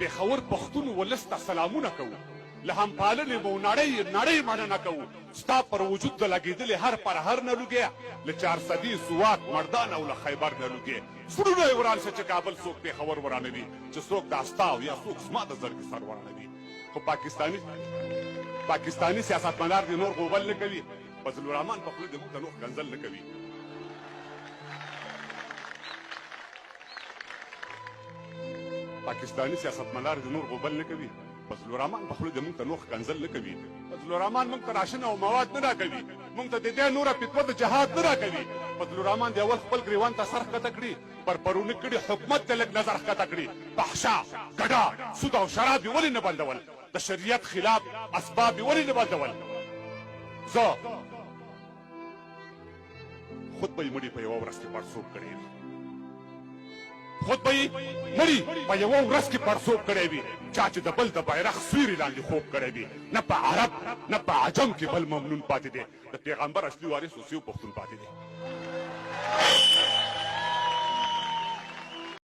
پېښور پښتون ولس ته سلامونه کوو، له همپالنې مو نړۍ مننه کوو. ستا پر وجود د لګېدلې هر پرهر نه لوګیا، له 400 سوات مردان او له خیبر نه لوګې. زړونه یې وران شه چې کابل څوک پېښور ورانوي، چې څوک دا ستا او یا څوک زما د زړګي سر ورانوي. خو پاکستاني سیاستمدار دې نور غوبل نه کوي، فضل الرحمن په خوله دې موږ ته نور کنځل نه کوي. پاکستاني سیاستمدار دې نور غوبل نه کوي، فضل الرحمن په خوله دې موږ ته نور کنځل نه کوي. فضل الرحمن موږ ته راشن او مواد نه راکوي، موږ ته د دې نوره فتوه د جهاد نه راکوي. فضل الرحمن د اول خپل ګریوان ته سر ښکته کړي، پر پروني کړي حکومت ته لږ نظر ښکته کړي. فحشا، ګډا، سود او شراب یې ولې نه بندول؟ د شریعت خلاف اسباب یې ولې نه بندول؟ زه خود به یې مړي په یوه ورځ کې پړسوب کړی وي، خود به یې مړي په یوه ورځ کې پړسوب کړی وي. چا چې د بل د بیرغ سیوري لاندې خوب کړی وي، نه په عرب نه په عجم کې بل ممنون پاتې دی. د پیغمبر اصلي وارث اوس یو پښتون پاتې دی.